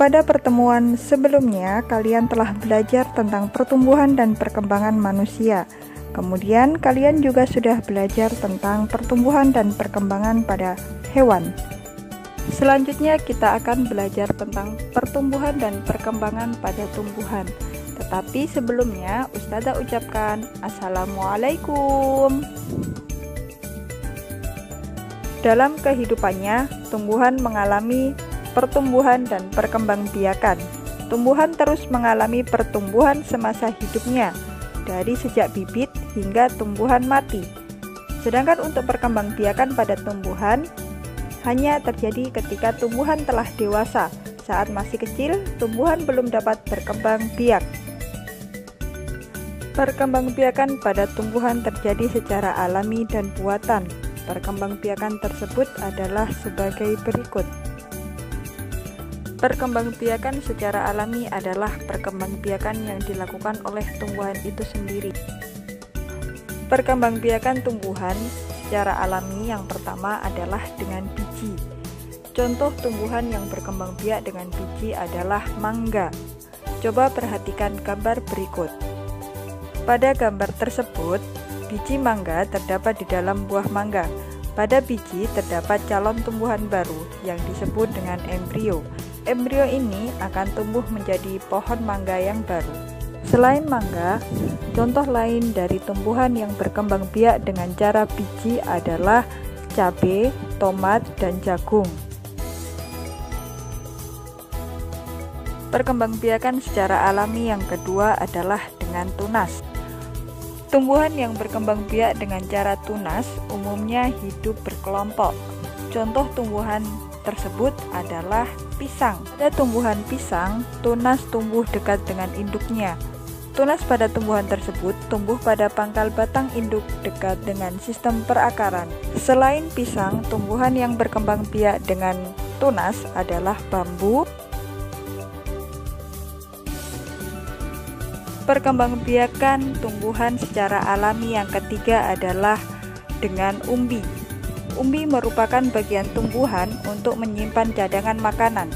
Pada pertemuan sebelumnya, kalian telah belajar tentang pertumbuhan dan perkembangan manusia. Kemudian, kalian juga sudah belajar tentang pertumbuhan dan perkembangan pada hewan. Selanjutnya, kita akan belajar tentang pertumbuhan dan perkembangan pada tumbuhan. Tetapi sebelumnya, Ustazah ucapkan Assalamualaikum. Dalam kehidupannya, tumbuhan mengalami pertumbuhan dan perkembangbiakan. Tumbuhan terus mengalami pertumbuhan semasa hidupnya, dari sejak bibit hingga tumbuhan mati. Sedangkan untuk perkembangbiakan pada tumbuhan hanya terjadi ketika tumbuhan telah dewasa. Saat masih kecil, tumbuhan belum dapat berkembang biak. Perkembangbiakan pada tumbuhan terjadi secara alami dan buatan. Perkembangbiakan tersebut adalah sebagai berikut. Perkembangbiakan secara alami adalah perkembangbiakan yang dilakukan oleh tumbuhan itu sendiri. Perkembangbiakan tumbuhan secara alami yang pertama adalah dengan biji. Contoh tumbuhan yang berkembang biak dengan biji adalah mangga. Coba perhatikan gambar berikut. Pada gambar tersebut, biji mangga terdapat di dalam buah mangga. Pada biji terdapat calon tumbuhan baru yang disebut dengan embrio. Embrio ini akan tumbuh menjadi pohon mangga yang baru. Selain mangga, contoh lain dari tumbuhan yang berkembang biak dengan cara biji adalah cabai, tomat, dan jagung. Perkembangbiakan secara alami yang kedua adalah dengan tunas. Tumbuhan yang berkembang biak dengan cara tunas umumnya hidup berkelompok. Contoh tumbuhan tersebut adalah pisang. Pada tumbuhan pisang, tunas tumbuh dekat dengan induknya. Tunas pada tumbuhan tersebut tumbuh pada pangkal batang induk dekat dengan sistem perakaran. Selain pisang, tumbuhan yang berkembang biak dengan tunas adalah bambu. Perkembangbiakan tumbuhan secara alami yang ketiga adalah dengan umbi. Umbi merupakan bagian tumbuhan untuk menyimpan cadangan makanan.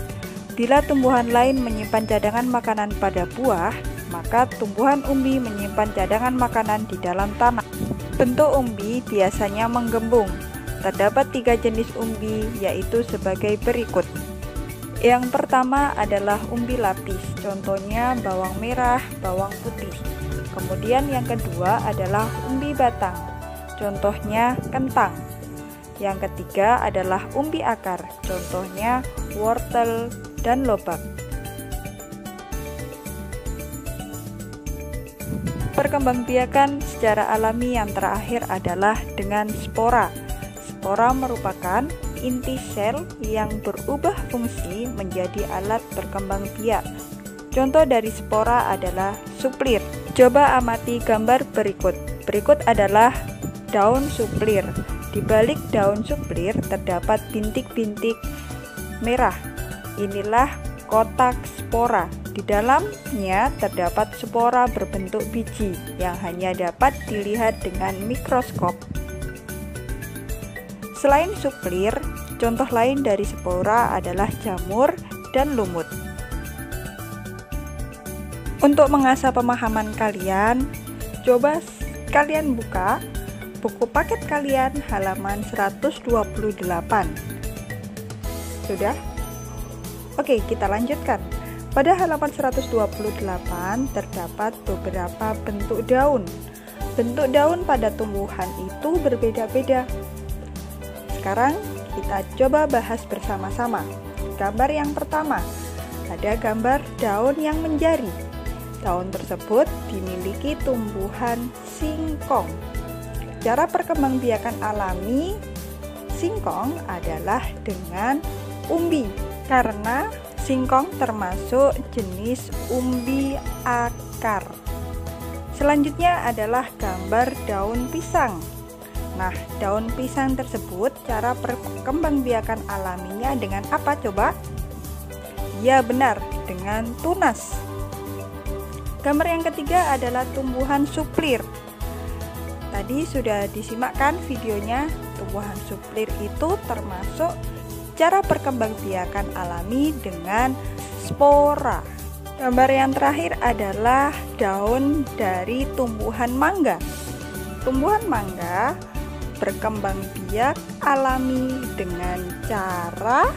Bila tumbuhan lain menyimpan cadangan makanan pada buah, maka tumbuhan umbi menyimpan cadangan makanan di dalam tanah. Bentuk umbi biasanya menggembung. Terdapat 3 jenis umbi, yaitu sebagai berikut. Yang pertama adalah umbi lapis, contohnya bawang merah, bawang putih. Kemudian yang kedua adalah umbi batang, contohnya kentang. Yang ketiga adalah umbi akar, contohnya wortel dan lobak. Perkembangbiakan secara alami yang terakhir adalah dengan spora. Spora merupakan inti sel yang berubah fungsi menjadi alat berkembang biak. Contoh dari spora adalah suplir. Coba amati gambar berikut. Berikut adalah daun suplir. Di balik daun suplir terdapat bintik-bintik merah. Inilah kotak spora. Di dalamnya terdapat spora berbentuk biji yang hanya dapat dilihat dengan mikroskop. Selain suplir, contoh lain dari spora adalah jamur dan lumut. Untuk mengasah pemahaman kalian, coba kalian buka buku paket kalian halaman 128. Sudah? Oke, kita lanjutkan. Pada halaman 128 terdapat beberapa bentuk daun. Bentuk daun pada tumbuhan itu berbeda-beda. Sekarang kita coba bahas bersama-sama. Gambar yang pertama, ada gambar daun yang menjari. Daun tersebut dimiliki tumbuhan singkong. Cara perkembangbiakan alami singkong adalah dengan umbi, karena singkong termasuk jenis umbi akar. Selanjutnya adalah gambar daun pisang. Nah, daun pisang tersebut cara perkembangbiakan alaminya dengan apa coba? Ya benar, dengan tunas. Gambar yang ketiga adalah tumbuhan suplir. Tadi sudah disimakkan videonya. Tumbuhan suplir itu termasuk cara perkembangbiakan alami dengan spora. Gambar yang terakhir adalah daun dari tumbuhan mangga. Tumbuhan mangga berkembang biak alami dengan cara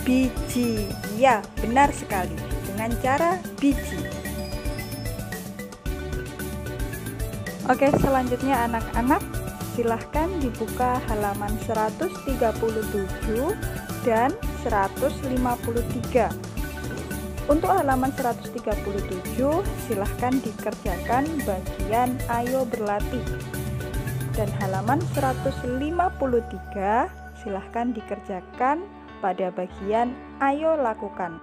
biji. Ya, benar sekali, dengan cara biji. Oke, selanjutnya anak-anak, silahkan dibuka halaman 137 dan 153. Untuk halaman 137, silahkan dikerjakan bagian ayo berlatih. Dan halaman 153, silahkan dikerjakan pada bagian ayo lakukan.